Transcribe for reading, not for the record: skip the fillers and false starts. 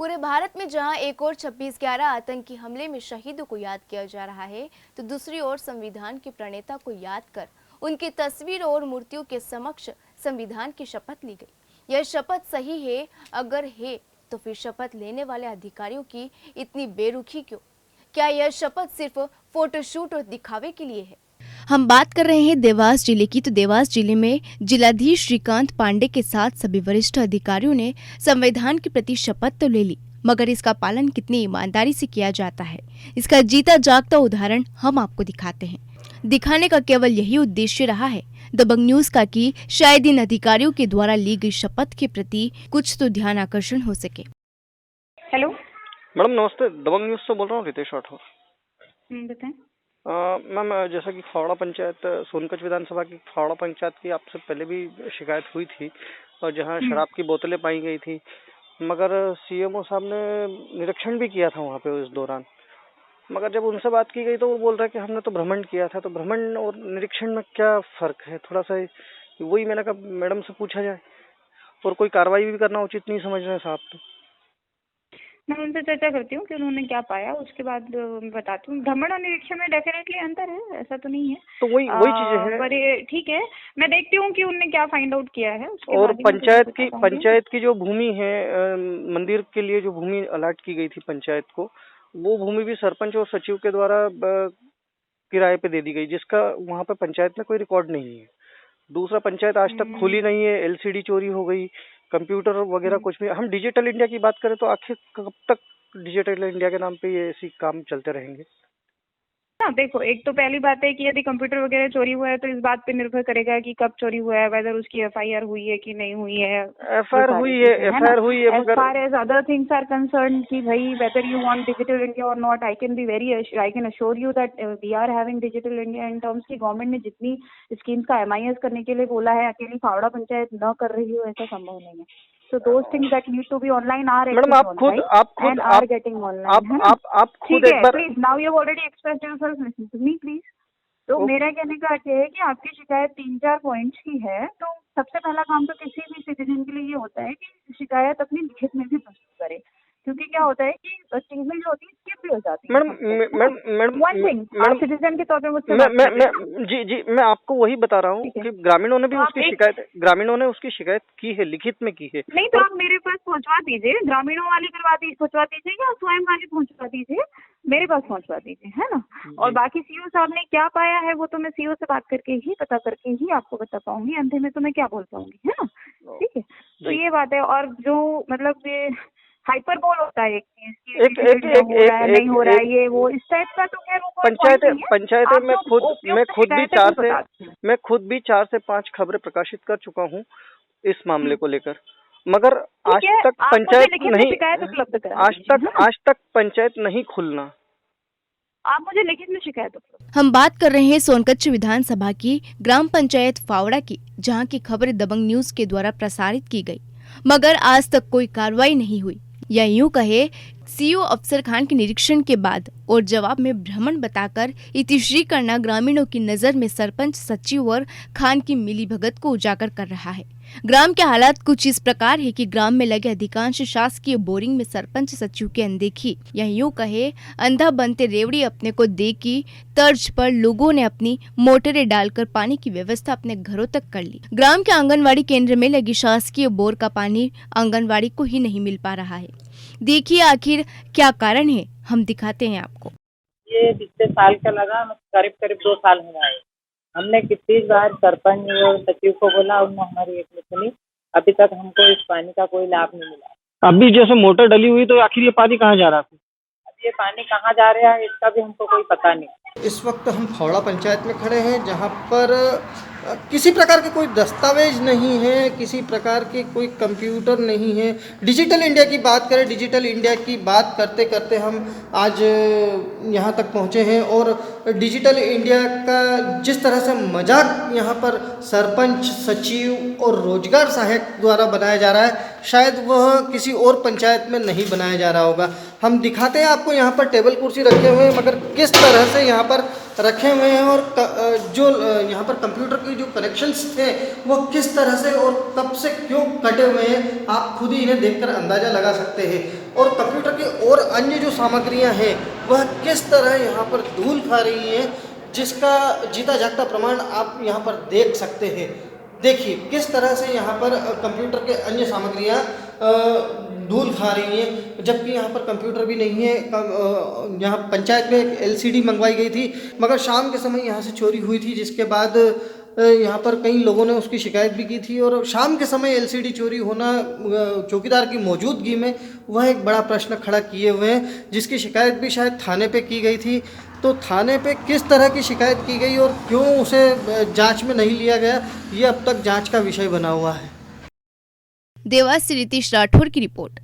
पूरे भारत में जहां एक ओर 26/11 आतंकी हमले में शहीदों को याद किया जा रहा है, तो दूसरी ओर संविधान के प्रणेता को याद कर उनकी तस्वीर और मूर्तियों के समक्ष संविधान की शपथ ली गई। यह शपथ सही है अगर है तो फिर शपथ लेने वाले अधिकारियों की इतनी बेरुखी क्यों? क्या यह शपथ सिर्फ फोटोशूट और दिखावे के लिए है? हम बात कर रहे हैं देवास जिले की। तो देवास जिले में जिलाधीश श्रीकांत पांडे के साथ सभी वरिष्ठ अधिकारियों ने संविधान के प्रति शपथ तो ले ली, मगर इसका पालन कितनी ईमानदारी से किया जाता है, इसका जीता जागता उदाहरण हम आपको दिखाते हैं। दिखाने का केवल यही उद्देश्य रहा है दबंग न्यूज का कि शायद इन अधिकारियों के द्वारा ली गई शपथ के प्रति कुछ तो ध्यान आकर्षण हो सके। हेलो मैडम नमस्ते, दबंग न्यूज से बोल रहा हूँ, रितेश राठौर। बताएं। मैम जैसा कि फावड़ा पंचायत सोनकच्छ विधानसभा की फावड़ा पंचायत की आपसे पहले भी शिकायत हुई थी और जहां शराब की बोतलें पाई गई थी, मगर सीएमओ साहब ने निरीक्षण भी किया था वहां पे उस दौरान। मगर जब उनसे बात की गई तो वो बोल रहा है कि हमने तो भ्रमण किया था। तो भ्रमण और निरीक्षण में क्या फर्क है? थोड़ा सा वही मैंने कहा मैडम से पूछा जाए, और कोई कार्रवाई भी करना उचित नहीं समझ रहे साहब। तो मैं उनसे चर्चा करती हूँ कि उन्होंने क्या पाया, उसके बाद बताती हूँ। भ्रमण और निरीक्षण में डेफिनेटली अंतर है, ऐसा तो नहीं है। तो वही चीजें हैं। पर ये ठीक है, मैं देखती हूँ कि उनने क्या फाइंड आउट किया है। उसके और बाद ही मैं तुमको पंचायत की जो भूमि है, मंदिर के लिए जो भूमि अलॉट की गई थी पंचायत को, वो भूमि भी सरपंच और सचिव के द्वारा किराए पे दे दी गई, जिसका वहां पे पंचायत में कोई रिकॉर्ड नहीं है। दूसरा, पंचायत आज तक खुली नहीं है, एलसीडी चोरी हो गई, कंप्यूटर वगैरह कुछ भी। हम डिजिटल इंडिया की बात करें तो आखिर कब तक डिजिटल इंडिया के नाम पे ये ऐसी काम चलते रहेंगे? ना देखो, एक तो पहली बात है कि यदि कंप्यूटर वगैरह चोरी हुआ है तो इस बात पे निर्भर करेगा कि कब चोरी हुआ है, वेदर उसकी एफआईआर हुई है कि नहीं हुई है। एफआईआर हुई है, एज मगर far as other things are concern कि भाई whether you want digital India और not, I can assure you that we are having digital India in terms की गवर्नमेंट ने जितनी स्कीम्स का एमआईएस करने के लिए बोला है, अकेली फावड़ा पंचायत न कर रही हो ऐसा संभव नहीं है। So those things that need to be online are madam actually online and are getting online, है ना? आप खुद ठीक एक है, बार please now you already expressed yourself, listen to me please. तो मेरा कहने का अर्थ है कि आपकी शिकायत 3-4 पॉइंट्स की है, तो सबसे पहला काम तो किसी भी सिटीजन के लिए ये होता है कि शिकायत अपनी लिखित में भी प्रस्तुत करे, क्योंकि क्या होता है कि चीजें जो होती है स्किप भी हो जाती है। मैडम वन थिंग, आप सिटीजन के तौर पे मुझसे बात कर रहे हैं। जी मैं आपको वही बता रहा हूँ कि ग्रामीणों ने भी उसकी शिकायत की है, लिखित में की है। नहीं तो आप मेरे पास पहुंचवा दीजिए, ग्रामीणों वाली पहुंचवा दीजिए या स्वयं वाली पहुंचवा दीजिए, मेरे पास पहुंचवा दीजिए, है ना? और बाकी सीओ साहब ने क्या पाया है वो तो मैं सीओ से बात करके ही, पता करके ही आपको बता पाऊंगी। अंधे में तो मैं क्या बोल पाऊंगी, है ना? ठीक है, तो ये बात है। और जो मतलब ये हाइपर बोल होता है नहीं हो रहा है ये वो इस टाइप का, तो खैर पंचायत मैं खुद भी 4 से 5 खबरें प्रकाशित कर चुका हूँ इस मामले को लेकर, मगर आज तक पंचायत नहीं खुलना। आप मुझे लिखित में शिकायत उपलब्ध। हम बात कर रहे हैं सोनकच्छ विधानसभा की ग्राम पंचायत फावड़ा की, जहां की खबरें दबंग न्यूज के द्वारा प्रसारित की गई, मगर आज तक कोई कार्रवाई नहीं हुई, या यूं कहे सीओ अफसर खान के निरीक्षण के बाद और जवाब में भ्रमण बताकर इतिश्री करना ग्रामीणों की नजर में सरपंच, सचिव और खान की मिलीभगत को उजागर कर रहा है। ग्राम के हालात कुछ इस प्रकार है कि ग्राम में लगे अधिकांश शासकीय बोरिंग में सरपंच, सचिव की अनदेखी, या यूं कहे अंधा बनते रेवड़ी अपने को दे की तर्ज पर लोगों ने अपनी मोटरें डालकर पानी की व्यवस्था अपने घरों तक कर ली। ग्राम के आंगनवाड़ी केंद्र में लगी शासकीय बोर का पानी आंगनवाड़ी को ही नहीं मिल पा रहा है। देखिए आखिर क्या कारण है, हम दिखाते हैं आपको। ये पिछले साल का लगा, करीब 2 साल हो गए। हमने कितनी बार सरपंच और सचिव को बोला, उन्होंने हमारी एक नहीं सुनी। अभी तक हमको इस पानी का कोई लाभ नहीं मिला। अभी जैसे मोटर डली हुई तो आखिर ये पानी कहाँ जा रहा है? अब ये पानी कहाँ जा रहा है इसका भी हमको कोई पता नहीं। इस वक्त हम फावड़ा पंचायत में खड़े हैं, जहां पर किसी प्रकार के कोई दस्तावेज नहीं है, किसी प्रकार के कोई कंप्यूटर नहीं है। डिजिटल इंडिया की बात करें, डिजिटल इंडिया की बात करते करते हम आज यहाँ तक पहुँचे हैं, और डिजिटल इंडिया का जिस तरह से मजाक यहाँ पर सरपंच, सचिव और रोजगार सहायक द्वारा बनाया जा रहा है, शायद वह किसी और पंचायत में नहीं बनाया जा रहा होगा। हम दिखाते हैं आपको, यहाँ पर टेबल कुर्सी रखे हुए हैं, मगर किस तरह से यहाँ पर रखे हुए हैं और जो यहाँ पर कंप्यूटर के जो कनेक्शंस थे वो किस तरह से और कब से क्यों कटे हुए हैं, आप खुद ही इन्हें देखकर अंदाज़ा लगा सकते हैं। और कंप्यूटर की और अन्य जो सामग्रियाँ हैं वह किस तरह यहाँ पर धूल खा रही हैं, जिसका जीता जागता प्रमाण आप यहाँ पर देख सकते हैं। देखिए किस तरह से यहाँ पर कंप्यूटर के अन्य सामग्रियाँ धूल खा रही हैं, जबकि यहाँ पर कंप्यूटर भी नहीं है। यहाँ पंचायत में एक एलसीडी मंगवाई गई थी, मगर शाम के समय यहाँ से चोरी हुई थी, जिसके बाद यहाँ पर कई लोगों ने उसकी शिकायत भी की थी। और शाम के समय एलसीडी चोरी होना चौकीदार की मौजूदगी में वह एक बड़ा प्रश्न खड़ा किए हुए हैं, जिसकी शिकायत भी शायद थाने पे की गई थी। तो थाने पे किस तरह की शिकायत की गई और क्यों उसे जांच में नहीं लिया गया, ये अब तक जांच का विषय बना हुआ है। देवास से रितेश राठौर की रिपोर्ट।